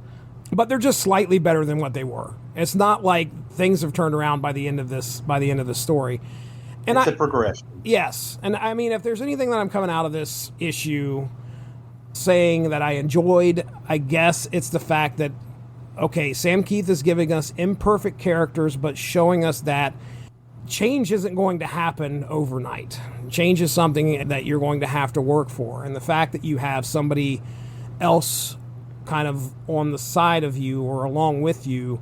But they're just slightly better than what they were. It's not like things have turned around by the end of the story. And it's a progression. Yes. And I mean, if there's anything that I'm coming out of this issue saying that I enjoyed, I guess it's the fact that, okay, Sam Kieth is giving us imperfect characters, but showing us that change isn't going to happen overnight. Change is something that you're going to have to work for. And the fact that you have somebody else kind of on the side of you or along with you,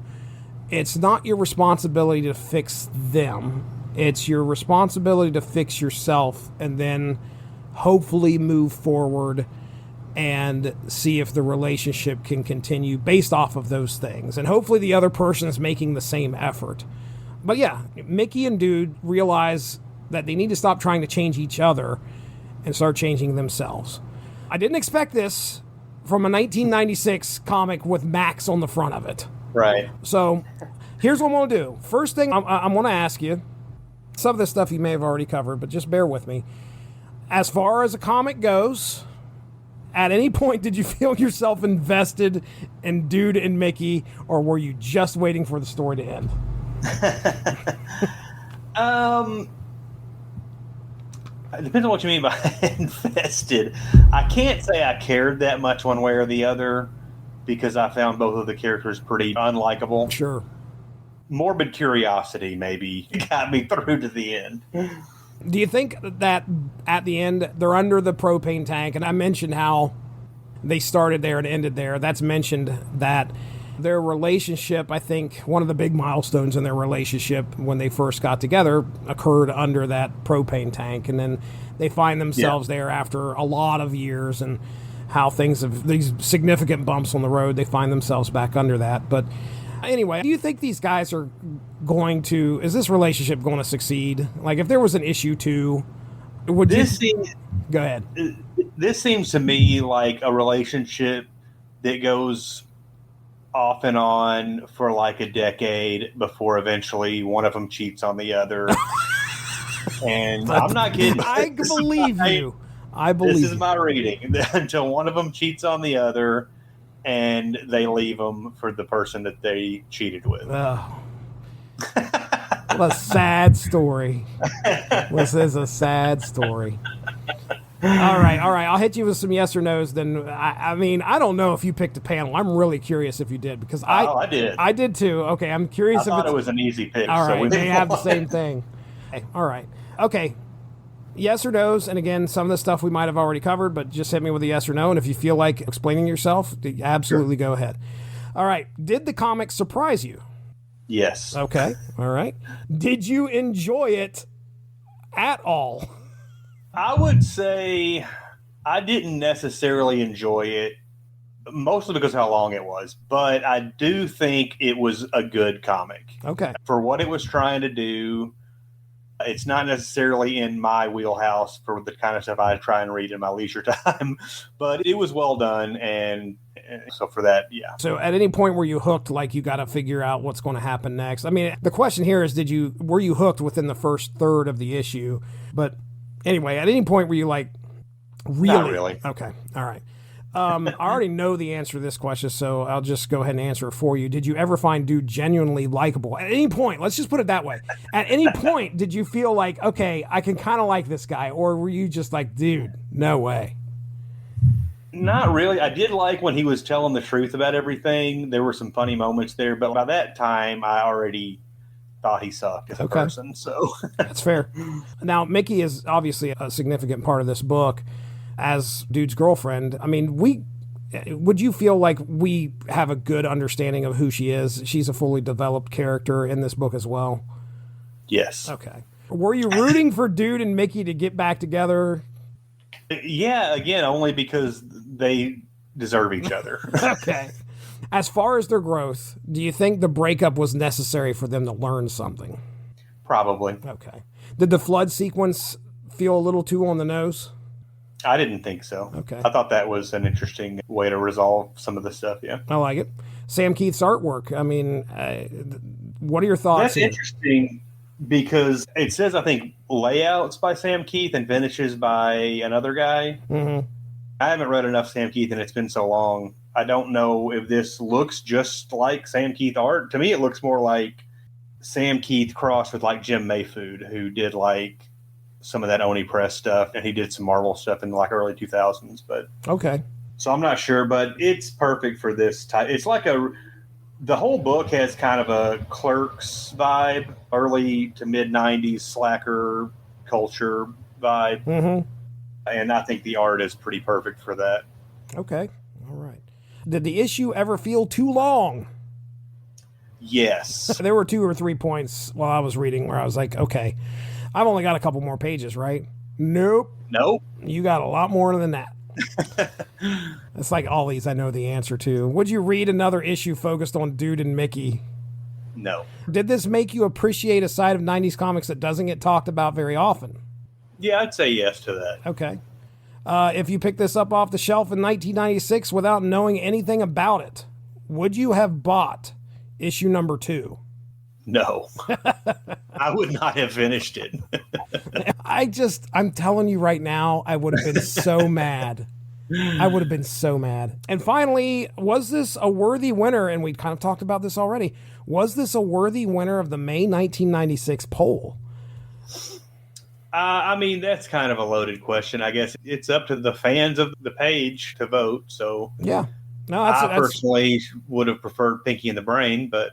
it's not your responsibility to fix them. It's your responsibility to fix yourself and then hopefully move forward and see if the relationship can continue based off of those things. And hopefully the other person is making the same effort. But yeah, Mickey and Dude realize that they need to stop trying to change each other and start changing themselves. I didn't expect this from a 1996 comic with Max on the front of it. Right. So here's what I'm going to do. First thing I'm going to ask you, some of this stuff you may have already covered, but just bear with me. As far as a comic goes, at any point did you feel yourself invested in Dude and Mickey, or were you just waiting for the story to end? It depends on what you mean by invested. I can't say I cared that much one way or the other because I found both of the characters pretty unlikable. Sure. Morbid curiosity maybe got me through to the end. Do you think that at the end they're under the propane tank? And I mentioned how they started there and ended there. That's mentioned that their relationship, I think one of the big milestones in their relationship when they first got together occurred under that propane tank. And then they find themselves there after a lot of years and how things have these significant bumps on the road. They find themselves back under that. But anyway, do you think these guys are going to, is this relationship going to succeed? Like if there was an issue too, would this go ahead. This seems to me like a relationship that goes off and on for like a decade before eventually one of them cheats on the other. And I'm not kidding. I believe you. I believe this is my reading. Until one of them cheats on the other and they leave them for the person that they cheated with. Oh. What a sad story. This is a sad story. All right. I'll hit you with some yes or no's. Then I mean, I don't know if you picked a panel. I'm really curious if you did because I did. I did too. Okay, I'm curious. I thought it was an easy pick. All right, so they have the same thing. Okay, all right. Okay. Yes or no's, and again, some of the stuff we might have already covered, but just hit me with a yes or no. And if you feel like explaining yourself, absolutely go ahead. All right. Did the comic surprise you? Yes. Okay. All right. Did you enjoy it at all? I would say I didn't necessarily enjoy it, mostly because of how long it was, but I do think it was a good comic. Okay. For what it was trying to do, it's not necessarily in my wheelhouse for the kind of stuff I try and read in my leisure time, but it was well done, and so for that, yeah. So at any point were you hooked, like you got to figure out what's going to happen next? I mean, the question here is, were you hooked within the first third of the issue? But anyway, at any point were you like, really? Not really. Okay. All right. I already know the answer to this question, so I'll just go ahead and answer it for you. Did you ever find dude genuinely likable? At any point, let's just put it that way. At any point, did you feel like, okay, I can kind of like this guy? Or were you just like, dude, no way? Not really. I did like when he was telling the truth about everything. There were some funny moments there, but by that time, I already thought he sucked as a person. So that's fair. Now, Mickey is obviously a significant part of this book as dude's girlfriend. I mean, would you feel like we have a good understanding of who she is? She's a fully developed character in this book as well. Yes. Okay. Were you rooting for dude and Mickey to get back together? Yeah, again, only because they deserve each other. Okay. As far as their growth, do you think the breakup was necessary for them to learn something? Probably. Okay. Did the flood sequence feel a little too on the nose? I didn't think so. Okay. I thought that was an interesting way to resolve some of the stuff, yeah. I like it. Sam Kieth's artwork, I mean, what are your thoughts? That's interesting because it says, I think, layouts by Sam Kieth and finishes by another guy. Mm-hmm. I haven't read enough Sam Kieth and it's been so long. I don't know if this looks just like Sam Kieth art. To me, it looks more like Sam Kieth crossed with like Jim Mayfood, who did like some of that Oni Press stuff, and he did some Marvel stuff in like early 2000s. But okay, so I'm not sure, but it's perfect for this type. It's like the whole book has kind of a Clerks vibe, early to mid 90s slacker culture vibe. Mm-hmm. And I think the art is pretty perfect for that. Okay. All right. Did the issue ever feel too long? Yes. There were 2 or 3 points while I was reading where I was like, okay, I've only got a couple more pages, right? Nope. You got a lot more than that. It's like all these I know the answer to. Would you read another issue focused on Dude and Mickey? No. Did this make you appreciate a side of 90s comics that doesn't get talked about very often? Yeah, I'd say yes to that. Okay. If you picked this up off the shelf in 1996 without knowing anything about it, would you have bought issue number 2? No. I would not have finished it. I'm telling you right now, I would have been so mad. I would have been so mad. And finally, was this a worthy winner? And we kind of talked about this already. Was this a worthy winner of the May 1996 poll? I mean, that's kind of a loaded question. I guess it's up to the fans of the page to vote. So yeah, no, I personally would have preferred Pinky and the Brain, but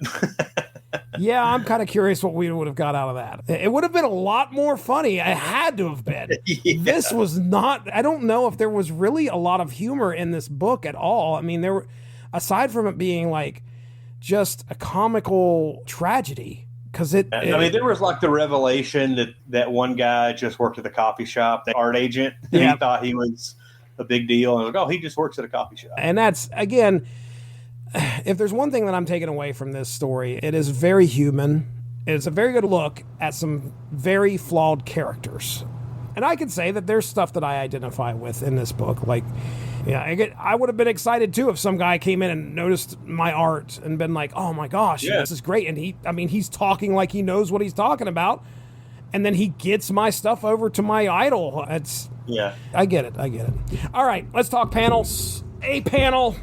yeah, I'm kind of curious what we would have got out of that. It would have been a lot more funny. It had to have been. Yeah. This was not. I don't know if there was really a lot of humor in this book at all. I mean, there were, aside from it being like just a comical tragedy. I mean, there was like the revelation that one guy just worked at the coffee shop, the art agent, and he thought he was a big deal. And like, oh, he just works at a coffee shop. And that's, again, if there's one thing that I'm taking away from this story, it is very human. It's a very good look at some very flawed characters. And I can say that there's stuff that I identify with in this book. Like, yeah, I would have been excited too if some guy came in and noticed my art and been like, "Oh my gosh, this is great!" And he's talking like he knows what he's talking about, and then he gets my stuff over to my idol. I get it. All right, let's talk panels. A panel.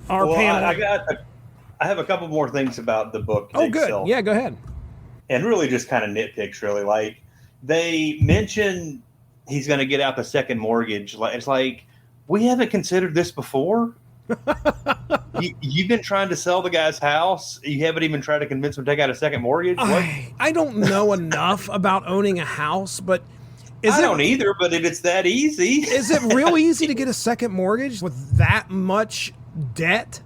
Panel. I have a couple more things about the book. Oh, good. Yeah, go ahead. And really, just kind of nitpicks. Really, like they mention he's going to get out the second mortgage. It's like, we haven't considered this before. You've been trying to sell the guy's house. You haven't even tried to convince him to take out a second mortgage. I don't know enough about owning a house, but I don't either. But if it's that easy, is it real easy to get a second mortgage with that much debt?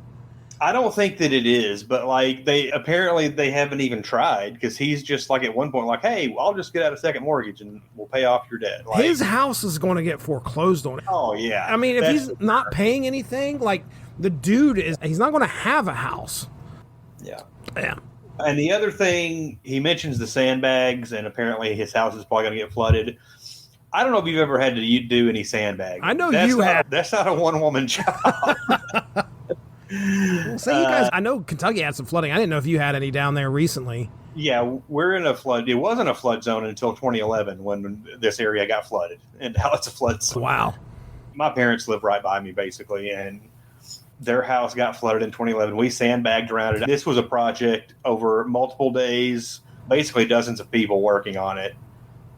I don't think that it is, but like they haven't even tried, because he's just like at one point like, hey, I'll just get out a second mortgage and we'll pay off your debt. Like, his house is going to get foreclosed on. Oh yeah. I mean, if he's not paying anything, like the dude he's not going to have a house. Yeah. Yeah. And the other thing, he mentions the sandbags, and apparently his house is probably going to get flooded. I don't know if you've ever had to do any sandbagging. I know you have. That's not a one-woman job. So you guys, I know Kentucky had some flooding. I didn't know if you had any down there recently. Yeah, we're in a flood. It wasn't a flood zone until 2011 when this area got flooded, and now it's a flood zone. Wow. my parents live right by me basically, and their house got flooded in 2011. We sandbagged around it. This was a project over multiple days, basically dozens of people working on it,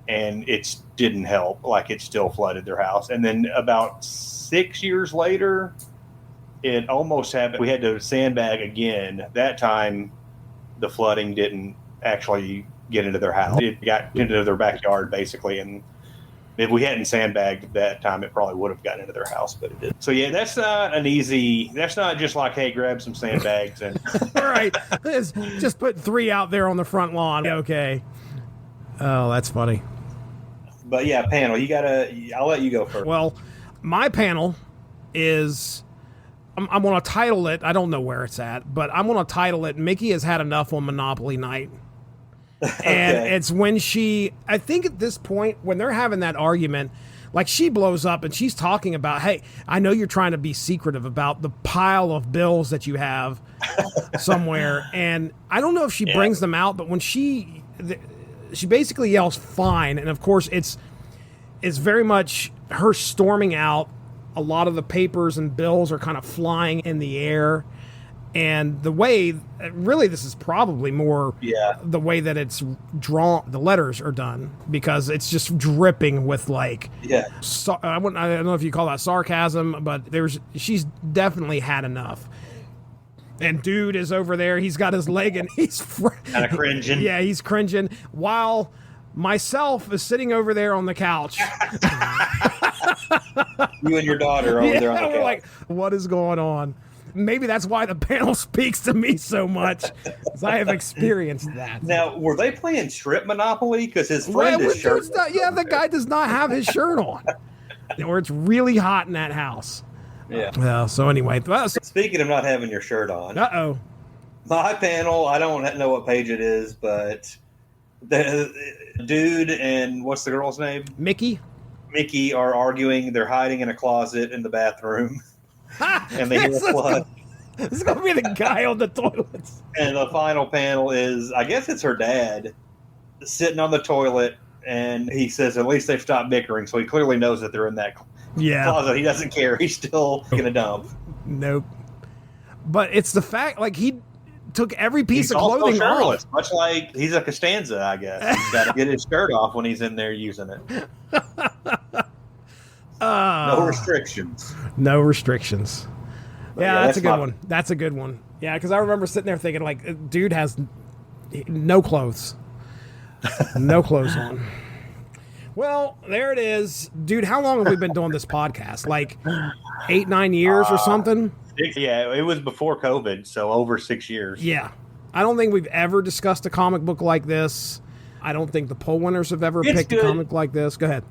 and it didn't help. Like, it still flooded their house. And then about 6 years later, it almost happened. We had to sandbag again. That time, the flooding didn't actually get into their house. It got into their backyard, basically, and if we hadn't sandbagged that time, it probably would have gotten into their house, but it didn't. So, yeah, that's not just like, hey, grab some sandbags and... All right, just put 3 out there on the front lawn. Okay. Oh, that's funny. But, yeah, panel, I'll let you go first. Well, my panel is... I'm going to title it, I don't know where it's at, but I'm going to title it, Mickey has had enough on Monopoly Night. And it's when I think at this point, when they're having that argument, like, she blows up and she's talking about, hey, I know you're trying to be secretive about the pile of bills that you have somewhere. And I don't know if she brings them out, but when she basically yells, fine. And of course, it's very much her storming out. A lot of the papers and bills are kind of flying in the air. And the way, really, this is probably more the way that it's drawn, the letters are done, because it's just dripping with, like, I don't know if you call that sarcasm, but she's definitely had enough. And dude is over there, he's got his leg and he's kind of cringing. Yeah, he's cringing, while myself is sitting over there on the couch. You and your daughter over there on the couch. We're like, what is going on? Maybe that's why the panel speaks to me so much, because I have experienced that. Now, were they playing strip Monopoly? Because his friend is shirtless. The guy does not have his shirt on. Or it's really hot in that house. Yeah. So anyway. Speaking of not having your shirt on. Uh-oh. My panel, I don't know what page it is, but the dude and what's the girl's name? Mickey are arguing. They're hiding in a closet in the bathroom. And they hear a flood. This is going to be the guy on the toilets. And the final panel is, I guess it's her dad, sitting on the toilet, and he says at least they've stopped bickering, so he clearly knows that they're in that closet. He doesn't care. He's still going to dump. Nope. But it's the fact, like, he took every piece of clothing off. Much like he's a Costanza, I guess. He's got to get his shirt off when he's in there using it. No restrictions. No restrictions. Yeah, that's a good one. That's a good one. Yeah, because I remember sitting there thinking, like, dude has no clothes. No clothes on. Well, there it is. Dude, how long have we been doing this podcast? Like 8-9 years or something? Yeah, it was before COVID, so over 6 years. Yeah. I don't think we've ever discussed a comic book like this. I don't think the poll winners have ever picked a comic like this. Go ahead.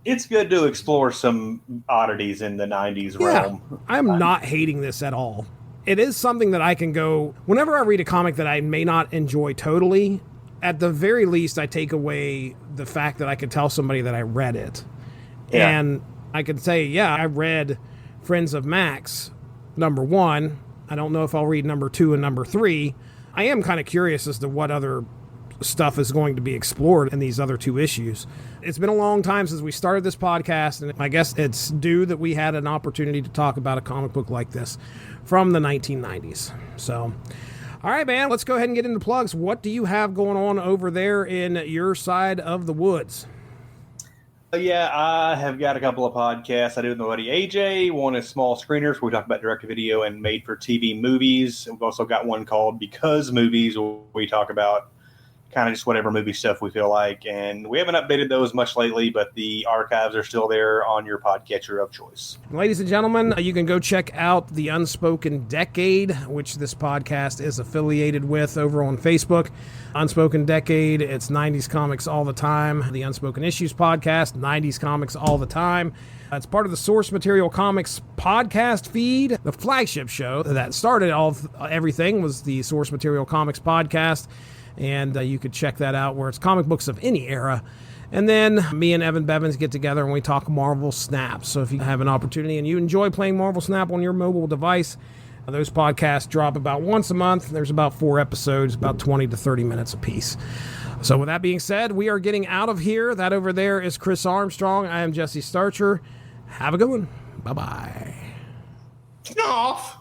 It's good to explore some oddities in the 90s realm. I'm not hating this at all. It is something that I can go... Whenever I read a comic that I may not enjoy totally, at the very least, I take away the fact that I could tell somebody that I read it. Yeah. And I could say, I read Friends of Maxx, number 1. I don't know if I'll read number 2 and number 3. I am kind of curious as to what other stuff is going to be explored in these other 2 issues. It's been a long time since we started this podcast, and I guess it's due that we had an opportunity to talk about a comic book like this from the 1990s. So, all right, man, let's go ahead and get into plugs. What do you have going on over there in your side of the woods? Yeah, I have got a couple of podcasts I do with my buddy AJ. One is Small Screeners, where we talk about direct-to-video and made-for-TV movies. We've also got one called Because Movies, where we talk about kind of just whatever movie stuff we feel like. And we haven't updated those much lately, but the archives are still there on your podcatcher of choice. Ladies and gentlemen, you can go check out the Unspoken Decade, which this podcast is affiliated with over on Facebook. Unspoken Decade, it's 90s comics all the time. The Unspoken Issues podcast, 90s comics all the time. It's part of the Source Material Comics podcast feed. The flagship show that started everything was the Source Material Comics podcast. And you could check that out where it's comic books of any era. And then me and Evan Bevins get together and we talk Marvel Snap. So if you have an opportunity and you enjoy playing Marvel Snap on your mobile device, those podcasts drop about once a month. There's about 4 episodes, about 20 to 30 minutes apiece. So with that being said, we are getting out of here. That over there is Chris Armstrong. I am Jesse Starcher. Have a good one. Bye-bye. Off.